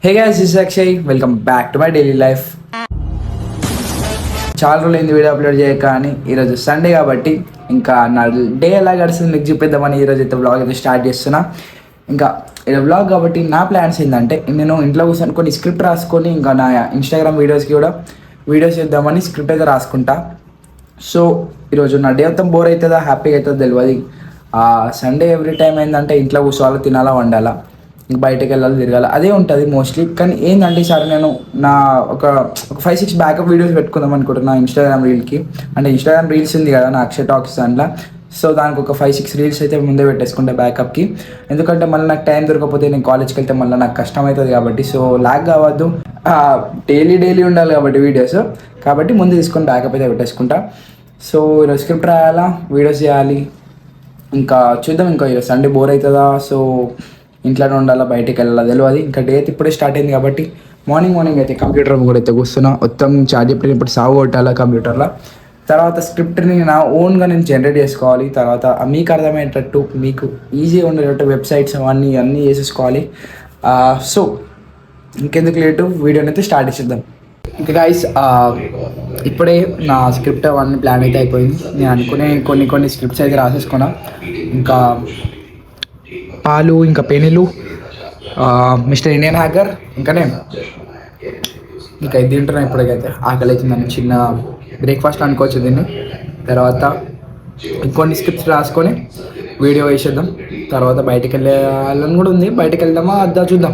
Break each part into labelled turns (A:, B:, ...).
A: Hey guys, this is Akshay. Welcome back to my daily life. చాలా రోజులైంది video upload చేయక అని. ఈరోజు సండే కాబట్టి ఇంకా నా డే ఎలా గడిచింది మీకు చూపిద్దామని ఈరోజు అయితే వ్లాగ్ అయితే స్టార్ట్ చేస్తున్నా. ఇంకా ఇలా వ్లాగ్ కాబట్టి నా ప్లాన్స్ ఏంటంటే, నేను ఇంట్లో కూర్చొని కొన్ని స్క్రిప్ట్ రాసుకొని ఇంకా నా ఇన్స్టాగ్రామ్ వీడియోస్కి కూడా వీడియోస్ చేద్దామని స్క్రిప్ట్ అయితే రాసుకుంటా. సో ఈరోజు నా డే మొత్తం బోర్ అవుతుందా హ్యాపీగా అవుతుందో తెలియదు. సండే ఎవ్రీ టైం ఏంటంటే ఇంట్లో కూర్చోవాలి, తినాలా, వండాలా, ఇంక బయటకు వెళ్ళాలి, తిరగాలి, అదే ఉంటుంది మోస్ట్లీ. కానీ ఏంటంటే ఈసారి నేను నా ఒక 5-6 బ్యాకప్ వీడియోస్ పెట్టుకుందాం అనుకుంటున్నా ఇన్స్టాగ్రామ్ రీల్కి. అంటే ఇన్స్టాగ్రామ్ రీల్స్ ఉంది కదా నా అక్షయ్ టాక్స్ దాంట్లో. సో దానికి ఒక 5-6 రీల్స్ అయితే ముందే పెట్టేసుకుంటే బ్యాకప్కి. ఎందుకంటే మళ్ళీ నాకు టైం దొరకకపోతే నేను కాలేజ్కి వెళ్తే మళ్ళీ నాకు కష్టం అవుతుంది కాబట్టి. సో లాగ్ కావద్దు, డైలీ ఉండాలి కాబట్టి వీడియోస్. కాబట్టి ముందు తీసుకొని బ్యాకప్ అయితే పెట్టేసుకుంటా. సో ఈరోజు స్క్రిప్ట్ రాయాలా, వీడియోస్ చేయాలి. ఇంకా చూద్దాం, ఇంకా సండే బోర్ అవుతుందా, సో ఇంట్లోనే ఉండాలా, బయటికి వెళ్ళాలా తెలియదు. ఇంకా డే అయితే ఇప్పుడే స్టార్ట్ అయింది కాబట్టి మార్నింగ్ అయితే కంప్యూటర్ కూడా అయితే కూర్చున్నా. మొత్తం ఛార్జ్ ఇప్పుడు సాగు కొట్టాలా కంప్యూటర్లో. తర్వాత స్క్రిప్ట్ని నా ఓన్గా నేను జనరేట్ చేసుకోవాలి. తర్వాత మీకు అర్థమయ్యేటట్టు, మీకు ఈజీగా ఉండేటట్టు వెబ్సైట్స్ అన్నీ చేసేసుకోవాలి. సో ఇంకెందుకు లేటు, వీడియోని అయితే స్టార్ట్ చేద్దాం. ఇంకా గైస్, ఇప్పుడే నా స్క్రిప్ట్ అవన్నీ ప్లాన్ అయితే అయిపోయింది. నేను అనుకునే కొన్ని స్క్రిప్ట్స్ అయితే రాసేసుకున్నా. ఇంకా పాలు, ఇంకా పెనులు, మిస్టర్ ఇండియన్ హ్యాకర్, ఇంకా నేను ఇంకా ఇది తింటున్నాను. ఇప్పటికైతే ఆకలి అవుతుందని చిన్న బ్రేక్ఫాస్ట్ అనుకోవచ్చు దీన్ని. తర్వాత ఇంకొన్ని స్క్రిప్ట్స్ రాసుకొని వీడియో వేసేద్దాం. తర్వాత బయటకు వెళ్ళాలని కూడా ఉంది, బయటకు వెళ్దామా అద్దా చూద్దాం.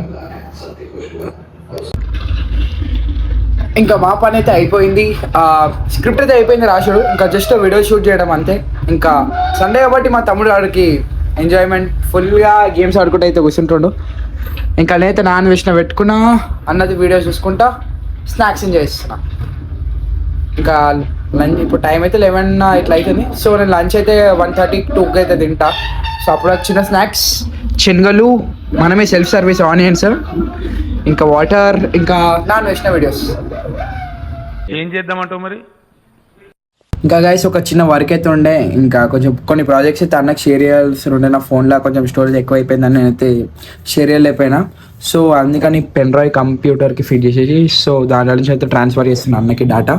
A: ఇంకా మా పని అయితే అయిపోయింది, స్క్రిప్ట్ అయితే అయిపోయింది రాసుడు. ఇంకా జస్ట్ వీడియో షూట్ చేయడం అంతే. ఇంకా సండే కాబట్టి మా తమ్ముడు వాడికి ఎంజాయ్మెంట్ ఫుల్గా గేమ్స్ ఆడుకుంటూ అయితే కూర్చుంటుండు. ఇంకా నేనైతే నాన్ వెజ్న పెట్టుకున్నా, అన్నది వీడియో చూసుకుంటా స్నాక్స్ ఎంజాయ్ చేస్తున్నా. ఇంకా లంచ్ ఇప్పుడు టైం అయితే 11 ఇట్లా అవుతుంది. సో నేను లంచ్ అయితే 1:30-2 అయితే తింటా. సో అప్పుడు వచ్చిన స్నాక్స్ శనగలు, మనమే సెల్ఫ్ సర్వీస్ ఆనియన్స్, ఇంకా వాటర్, ఇంకా నాన్ వెజ్న వీడియోస్.
B: ఏం చేద్దామంటావు మరి?
A: ఇంకా గైస్ ఒక చిన్న వర్క్ అయితే ఉండే, ఇంకా కొంచెం కొన్ని ప్రాజెక్ట్స్ అయితే అన్నకు షేర్ చేయాల్సి ఉండే. నా ఫోన్లో కొంచెం స్టోరేజ్ ఎక్కువ అయిపోయిందని నేనైతే షేర్ చేయలేకపోయినా. సో అందుకని పెన్ డ్రైవ్ కంప్యూటర్కి ఫిట్ చేసేసి, సో దాని నుంచి అయితే ట్రాన్స్ఫర్ చేస్తున్నాను అన్నకి డేటా.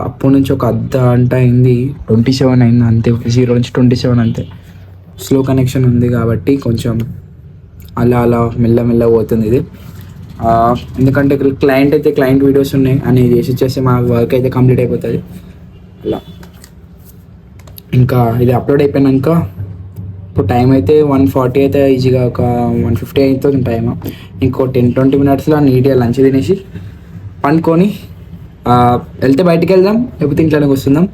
A: అప్పటి నుంచి ఒక గంట అయింది, 27 అయింది అంతే. 0 నుంచి 27 అంతే. స్లో కనెక్షన్ ఉంది కాబట్టి కొంచెం అలా మెల్ల పోతుంది ఇది. ఎందుకంటే క్లయింట్ వీడియోస్ ఉన్నాయి అని చేసి ఇచ్చేస్తే మా వర్క్ అయితే కంప్లీట్ అయిపోతుంది అలా. ఇంకా ఇది అప్లోడ్ అయిపోయినాక ఇప్పుడు టైం అయితే 1:40 అయితే ఈజీగా, ఒక 1:50 అవుతుంది టైం. ఇంకో 10-20 మినిట్స్లో నీట్గా లంచ్ తినేసి పండుకొని వెళ్తే బయటికి వెళ్దాం, లేకపోతే ఇంట్లోనే వస్తుందాం.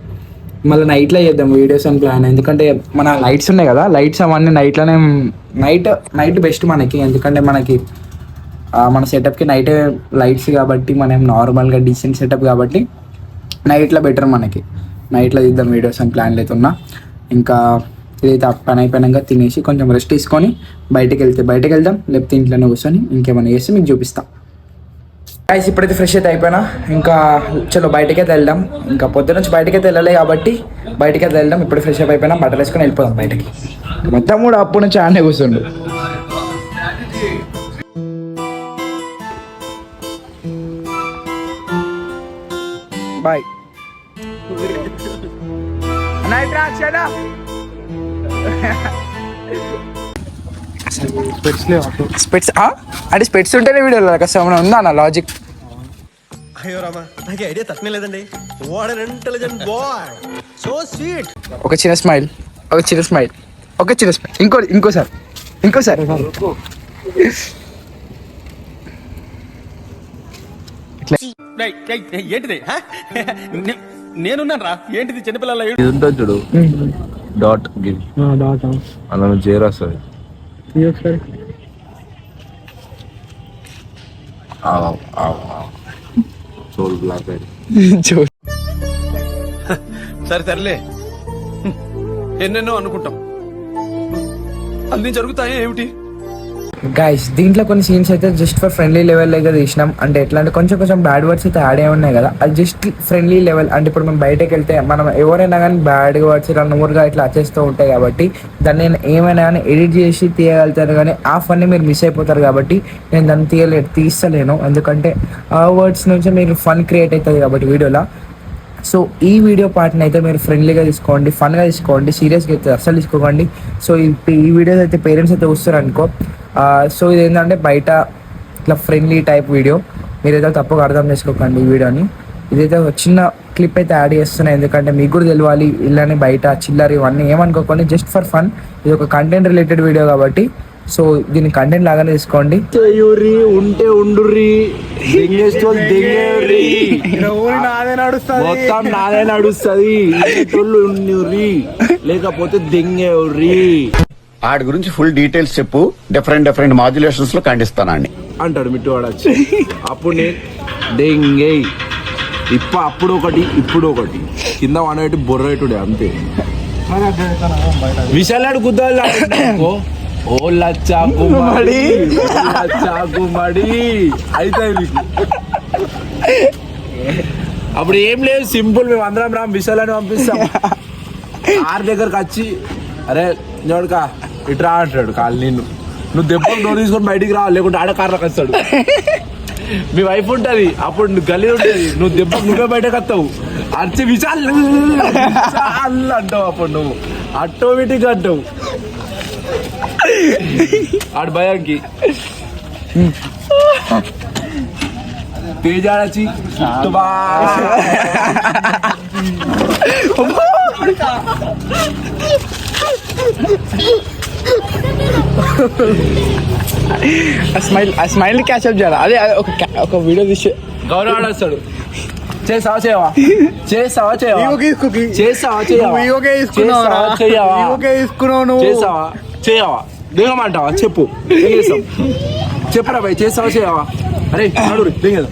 A: మళ్ళీ నైట్లో చేద్దాం వీడియోస్ అని ప్లాన్. ఎందుకంటే మన లైట్స్ ఉన్నాయి కదా, లైట్స్ అవన్నీ నైట్లోనే, నైట్ బెస్ట్ మనకి. ఎందుకంటే మనకి మన సెటప్కి నైటే లైట్స్ కాబట్టి, మనం నార్మల్గా డీసెంట్ సెటప్ కాబట్టి నైట్లో బెటర్ మనకి. నైట్లో తీద్దాం వీడియోస్ అని ప్లాన్లు అయితే ఉన్నా. ఇంకా ఇదైతే పని అయిపోయినాక తినేసి కొంచెం రెస్ట్ తీసుకొని బయటకు వెళ్దాం, లేకపోతే ఇంట్లోనే కూర్చొని ఇంకేమైనా చేసి మీకు చూపిస్తాం. గైస్ ఇప్పుడైతే ఫ్రెష్ అయితే అయిపోయినా, ఇంకా చలో బయటకైతే వెళ్దాం. ఇంకా పొద్దున్న నుంచి బయటకైతే వెళ్ళలే కాబట్టి బయటకైతే వెళ్దాం. ఇప్పుడు ఫ్రెష్ అప్ అయిపోయినా, బట్టలు వేసుకొని వెళ్ళిపోదాం బయటకి. మొత్తం కూడా అప్పటి నుంచి ఆడనే కూర్చుండు. బాయ్. స్పెట్స్ అంటే స్పెట్స్ ఉంటేనే వీడియోలో కష్టం ఉందా అన్న లాజిక్.
C: అయ్యో రామా, నాకు ఐడియా తట్టనే లేదండి. What an intelligent boy, so sweet.
A: ఒక చిన్న స్మైల్. ఇంకోసారి
B: ఏంటిది? నేనున్నాను రా. ఏంటిది చిన్నపిల్లల
D: ఇది ఉంటుంది చూడు, డాట్ అలా నుంచి చేరొస్తుంది. సోల్ బ్లాక్
C: సరేలే, ఎన్నెన్నో అనుకుంటాం, అన్ని జరుగుతాయి ఏమిటి?
A: గైస్ దీంట్లో కొన్ని సీన్స్ అయితే జస్ట్ ఫర్ ఫ్రెండ్లీ లెవెల్ అయితే తీసినాం. అంటే ఎట్లా అంటే కొంచెం బ్యాడ్ వర్డ్స్ అయితే యాడ్ అయి ఉన్నాయి కదా, అది జస్ట్ ఫ్రెండ్లీ లెవెల్. అంటే ఇప్పుడు మనం బయటకు వెళ్తే మనం ఎవరైనా కానీ బ్యాడ్ వర్డ్స్ ఇలా నూరుగా ఇట్లా వచ్చేస్తూ ఉంటాయి కాబట్టి దాన్ని నేను ఏమైనా కానీ ఎడిట్ చేసి తీయగలుగుతాను, కానీ ఆ ఫన్ని మీరు మిస్ అయిపోతారు కాబట్టి నేను దాన్ని తీస్తలేను. ఎందుకంటే ఆ వర్డ్స్ నుంచి మీరు ఫన్ క్రియేట్ అవుతుంది కాబట్టి వీడియోలో. సో ఈ వీడియో పార్ట్ని అయితే మీరు ఫ్రెండ్లీగా తీసుకోండి, ఫన్గా తీసుకోండి, సీరియస్గా అయితే అస్సలు తీసుకోకండి. సో ఈ వీడియోస్ అయితే పేరెంట్స్ అయితే వస్తారు అనుకో. సో ఇది ఏంటంటే బయట ఇట్లా ఫ్రెండ్లీ టైప్ వీడియో, మీరైతే తప్పుగా అర్థం చేసుకోకండి ఈ వీడియోని. ఇదైతే ఒక చిన్న క్లిప్ అయితే యాడ్ చేస్తున్నాయి, ఎందుకంటే మీకు కూడా తెలియాలి ఇలానే బయట చిల్లర ఇవన్నీ ఏమనుకోకండి, జస్ట్ ఫర్ ఫన్. ఇది ఒక కంటెంట్ రిలేటెడ్ వీడియో కాబట్టి సో దీన్ని కంటెంట్ లాగానే తీసుకోండి.
D: ఉంటే ఉండుర్రి, మొత్తం నాదే నడుస్తుంది, లేకపోతే దెంగేవ్రి
E: ఆడి గురించి ఫుల్ డీటెయిల్స్ చెప్పు, డిఫరెంట్ మాడ్యులేషన్స్ లో ఖండిస్తానండి
D: అంటాడు మిట్టువాడు వచ్చి. అప్పుడు నేను దెంగే అప్పుడు ఒకటి ఇప్పుడు ఒకటి కింద వాడేటి బొర్రేటుడే అంతే. విశాలాడు గుద్దాలు ఓ లచ్చాకుమడి అయితే నీకు అప్పుడు ఏం లేదు, సింపుల్. మేము అందరం రామ్ విశాలని పంపిస్తాం. ఆర్ దగ్గరకు వచ్చి అరే చూడకా ఇట్రా అంటాడు, కాళ్ళు నువ్వు దెబ్బలు డోర్ తీసుకొని బయటికి రా, లేకుంటే ఆడ కార్లకు వస్తాడు. మీ వైఫ్ ఉంటుంది అప్పుడు నువ్వు గల్లీ ఉంటుంది, నువ్వు దెబ్బ నువ్వే బయటకు వస్తావు, అచ్చి విశాల్ అంటావు. అప్పుడు నువ్వు ఆటోమేటిక్ అంటావు ఆడు భయంకి. తేజాడచ్చి
A: ఆ స్మైల్ క్యాచప్ చేయాలి. అదే ఒక వీడియో తీసి
D: గౌరవ ఆడేస్తాడు. చేసావా చేయవా దిగమంటావా చెప్పు, చెప్పరా భయ్, చేసావా చేయవా? అరే ఆడు దిగదు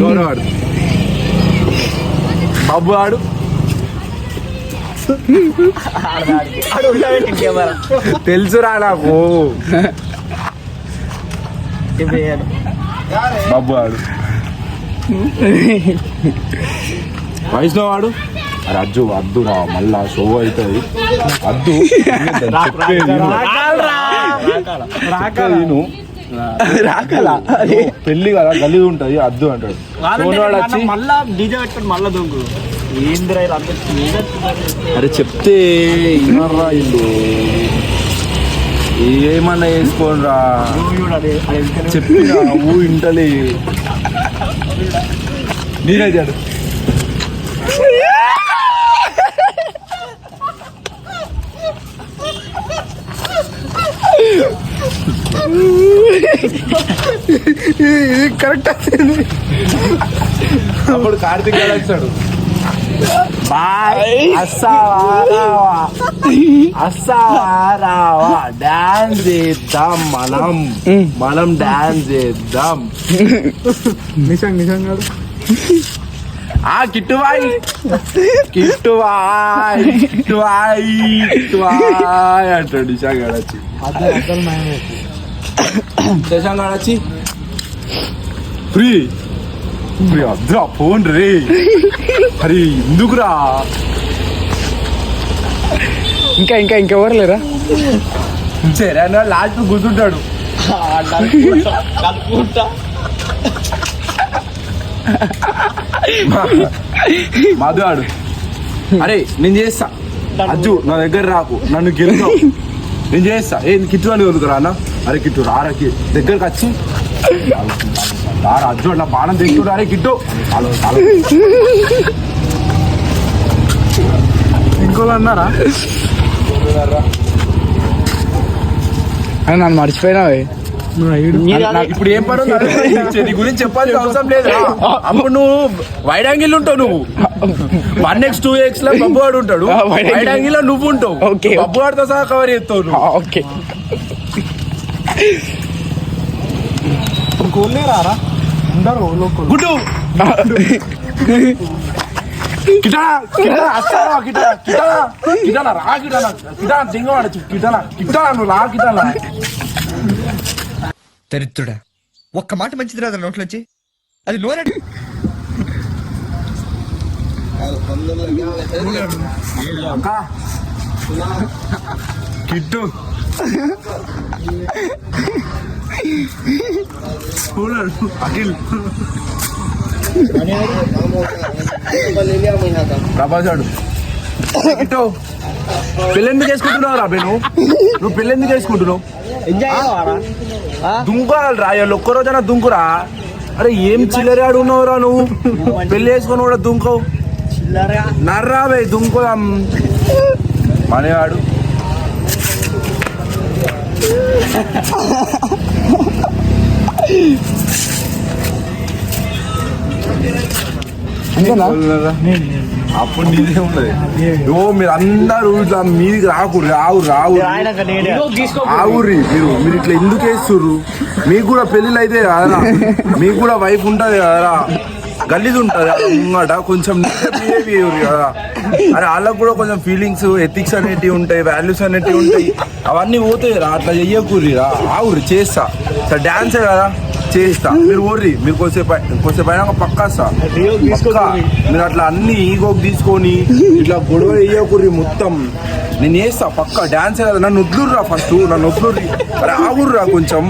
D: గౌరవాడు బాబు ఆడు తెలుసురా నాకు బాబు ఆడు వైష్ణవ్ వాడు. అరే అజ్జు వద్దు రా, మళ్ళా షో అవుతుంది వద్దు, పెళ్లి కదా గలీజ్ ఉంటది వద్దు అంటాడు. వచ్చి
C: మళ్ళా డీజే పెట్టుకుని మళ్ళా దొంగ
D: అరే చెప్తే ఇన్నర్రా ఇల్లు ఏమన్నా వేసుకోని రా చెప్పినా ఊ ఇంటలే నేనైతాడు.
A: కరెక్ట్ వచ్చింది.
D: అప్పుడు కార్తీక్ గారు వచ్చాడు, అస్సావా డాన్స్ చేద్దాం, మనం డాన్స్ చేద్దాం.
A: నిజంగా
D: కిట్టువాయ్ అంటాడు నిషాంగ్ గారు వచ్చి. శశాంక్ గారు వచ్చి ఫ్రీ వద్దురా ఫోన్ రే, మరి ఎందుకురా?
A: ఇంకెవరు లేరా?
D: సరే లాస్ట్ కూర్చుంటాడు. మధు ఆడు, అరే నేను చేస్తా అజ్జు నా దగ్గర రాకు, నన్ను గెలుతావు, నేను చేస్తా. కిట్టు అని వదుకురా అన్న. అరే కిట్టు రారా, దగ్గరకు వచ్చి రారా అజ్జు అట్లా బాణం తెచ్చుడు. అరే కిట్టు
A: ఇంకోళ్ళు అన్నారా? నన్ను మర్చిపోయినావే.
D: ఇప్పుడు ఏం పని నీ గురించి చెప్పాల్సిన అవసరం లేదు. అప్పుడు నువ్వు వైడ్ యాంగిల్ ఉంటావు, నువ్వు 1x 2x లో బబ్బు వాడు ఉంటాడు, వైడ్ యాంగిల్ లో నువ్వు ఉంటావు, బబ్బు వాడితో సహా కవర్ చేస్తావు నువ్వు.
A: ఓకే
D: గుడ్డు కిటానా రా, కిటానా దింగవాడు, కిటానా నువ్వు రా, కిటానా
C: దరిద్రుడా, ఒక్క మాట మంచిది రాదు నోట్లోంచి. అది నోరే.
D: కిట్టు అఖిల్ ప్రభాసాడు కిట్టు పెళ్ళి ఎందుకు చేసుకుంటున్నావు రా నువ్వు పెళ్ళి ఎందుకు చేసుకుంటున్నావు? దుంకాలి రా ఒక్క రోజైనా దుంకురా. అరే ఏం చిల్లరాడు ఉన్నావురా నువ్వు, పెళ్లి చేసుకుని కూడా దుంకవు. నర్రా బే దుంకుదాం అనేవాడు. అప్పుడు నీదే ఉండదు. ఓ మీరు అందరూ ఇట్లా మీదికి రాకూడదు. ఆవుర్రి మీరు ఇట్లా ఎందుకు వేస్తుర్రు? మీకు కూడా పెళ్ళిళ్ళు అయితే కదరా, మీకు కూడా వైఫ్ ఉంటది కదరా, గలీజ్ ఉంటది ముంగట, కొంచెం బిహేవియర్ కదా. అరే వాళ్ళకు కూడా కొంచెం ఫీలింగ్స్, ఎథిక్స్ అనేటివి ఉంటాయి, వాల్యూస్ అనేటివి ఉంటాయి, అవన్నీ పోతాయి రా. అట్లా చెయ్యకూర్రిరా. ఆవుర్రి చేస్తా సార్, డాన్సే కదా చేస్తా. మీరు ఊర్రి, మీరు కొద్దిసేపు అయినా పక్కా సార్. మీరు అట్లా అన్ని ఈగోకి తీసుకొని ఇట్లా గొడవ వేయకూర్రి. మొత్తం నేను చేస్తా పక్కా, డాన్సే కదా. నన్ను వద్దుర్రా, ఫస్ట్ నన్ను వద్దుర్రి. అరే ఆగుర్రా కొంచెం.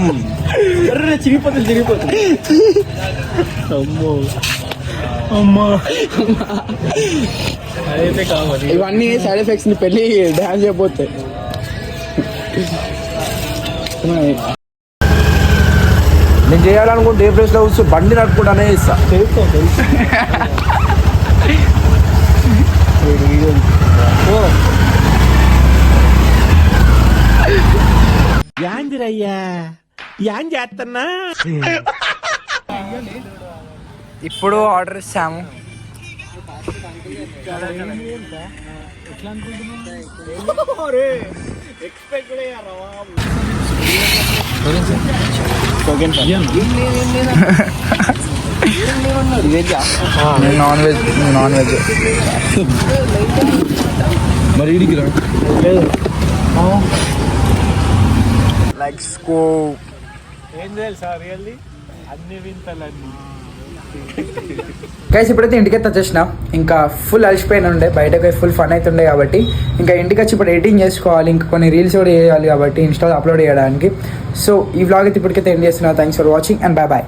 A: ఇవన్నీ సైడ్ ఎఫెక్ట్స్. పెళ్లి డాన్స్ చేయబోతే
D: నేను చేయాలనుకుంటే ఏ ప్లేస్లో కూర్చో బండి నడుపుకుంటానే ఇస్తా.
B: యాందిరయ్యా యాన్ చేస్తున్నా.
A: ఇప్పుడు ఆర్డర్ ఇస్తాము. నాన్ వెజ్
D: మరి ఇడికి రా.
A: Let's go.
B: ఏం తెలుసా రియల్లీ అన్ని వింతలన్నీ.
A: గైస్ ఇప్పుడైతే ఇంటికి వచ్చేసిన. ఇంకా ఫుల్ అలసిపోయిన ఉండే, బయటకు ఫుల్ ఫన్ అవుతుండే కాబట్టి ఇంకా ఇంటికి వచ్చి ఇప్పుడు ఎడిటింగ్ చేసుకోవాలి, ఇంకా కొన్ని రీల్స్ కూడా చేయాలి కాబట్టి ఇన్స్టాలో అప్లోడ్ చేయడానికి. సో ఈ వ్లాగ్ అయితే ఇప్పటికైతే ఎండ్ చేస్తున్నా. Thanks for watching and bye bye.